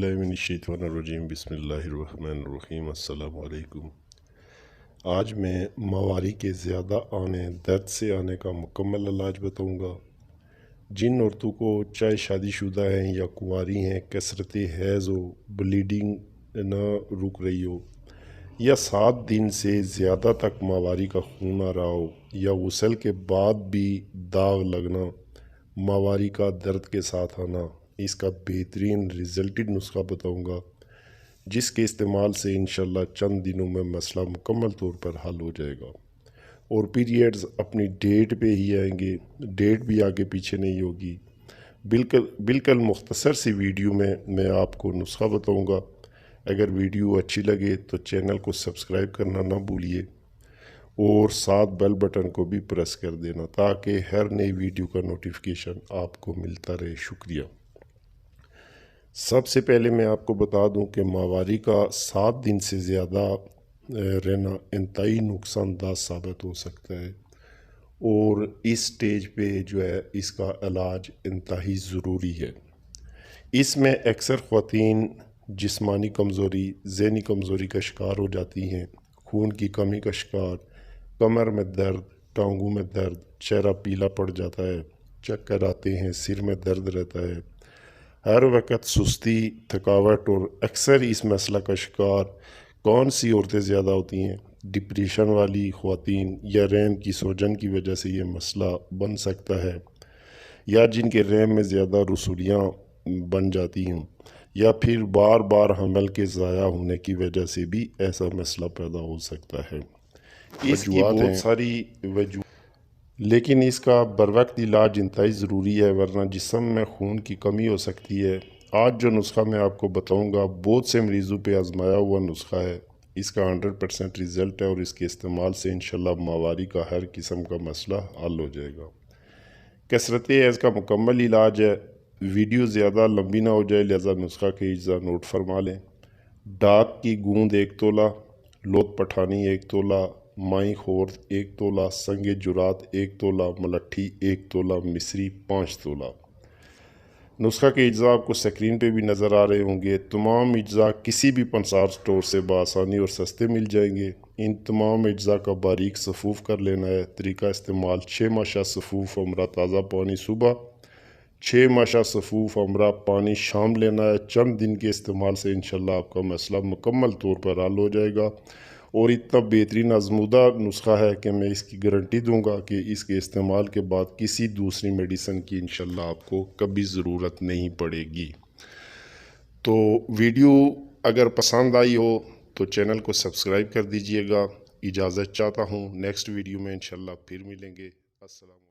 बिल्लाहि मिनश्शैतानिर्रजीम बिस्मिल्लाहिर्रहमानिर्रहीम अस्सलाम वालेकुम। आज मैं मवारी के ज़्यादा आने, दर्द से आने का मुकम्मल इलाज बताऊंगा। जिन औरतों को चाहे शादीशुदा हैं या कुंवारी हैं, कसरत हैज़ हो, ब्लीडिंग न रुक रही हो या 7 दिन से ज़्यादा तक मवारी का खून आ रहा हो या गुस्ल के बाद भी दाग लगना, मवारी का दर्द के साथ आना, इसका बेहतरीन रिजल्टेड नुस्खा बताऊंगा, जिसके इस्तेमाल से इंशाल्लाह चंद दिनों में मसला मुकम्मल तौर पर हल हो जाएगा और पीरियड्स अपनी डेट पे ही आएंगे, डेट भी आगे पीछे नहीं होगी। बिल्कुल मुख्तसर सी वीडियो में मैं आपको नुस्खा बताऊंगा। अगर वीडियो अच्छी लगे तो चैनल को सब्सक्राइब करना ना भूलिए और साथ बेल बटन को भी प्रेस कर देना ताकि हर नई वीडियो का नोटिफिकेशन आपको मिलता रहे। शुक्रिया। सबसे पहले मैं आपको बता दूं कि माहवारी का 7 दिन से ज़्यादा रहना इंतहाई नुकसानदायक साबित हो सकता है और इस स्टेज पे जो है इसका इलाज इंतहाई ज़रूरी है। इसमें अक्सर ख़वातीन जिस्मानी कमज़ोरी, ज़हनी कमज़ोरी का शिकार हो जाती हैं, खून की कमी का शिकार, कमर में दर्द, टांगों में दर्द, चेहरा पीला पड़ जाता है, चक्कर आते हैं, सिर में दर्द रहता है, हर वक्त सुस्ती, थकावट और अक्सर इस मसला का शिकार कौन सी औरतें ज़्यादा होती हैं? डिप्रेशन वाली ख़वातीन या रैम की सोजन की वजह से ये मसला बन सकता है, या जिनके रैम में ज़्यादा रसूलियाँ बन जाती हैं, या फिर बार बार हमल के ज़ाया होने की वजह से भी ऐसा मसला पैदा हो सकता है। इसकी बहुत सारी वजह, लेकिन इसका बरवक्त इलाज इंतहाई ज़रूरी है, वरना जिस्म में खून की कमी हो सकती है। आज जो नुस्खा मैं आपको बताऊंगा बहुत से मरीज़ों पे आजमाया हुआ नुस्खा है। इसका 100% रिज़ल्ट है और इसके इस्तेमाल से इंशाल्लाह माहवारी का हर किस्म का मसला हल हो जाएगा। कसरत हैज़ का मुकम्मल इलाज है। वीडियो ज़्यादा लंबी ना हो जाए लिहाजा नुस्खा के अज्जा नोट फरमा लें। डाक की गूंद 1 तोला, लोत पठानी 1 तोला, माई खोर्द 1 तोला, संगे जुरात 1 तोला, मलट्ठी 1 तोला, मिस्री 5 तोला। नुस्खा के अज्जा आपको स्क्रीन पे भी नज़र आ रहे होंगे। तमाम अज्जा किसी भी पंसार स्टोर से बआसानी और सस्ते मिल जाएंगे। इन तमाम अज्जा का बारीक सफूफ कर लेना है। तरीका इस्तेमाल: 6 माशा सफूफ अमरा ताज़ा पानी सुबह, 6 माशा सफूफ अमरा पानी शाम लेना है। चंद दिन के इस्तेमाल से इंशाल्लाह आपका मसला मुकम्मल तौर पर हल हो जाएगा और इतना बेहतरीन आजमूदा नुस्खा है कि मैं इसकी गारंटी दूंगा कि इसके इस्तेमाल के बाद किसी दूसरी मेडिसिन की इंशाल्लाह आपको कभी ज़रूरत नहीं पड़ेगी। तो वीडियो अगर पसंद आई हो तो चैनल को सब्सक्राइब कर दीजिएगा। इजाज़त चाहता हूँ, नेक्स्ट वीडियो में इंशाल्लाह फिर मिलेंगे। अस्सलाम।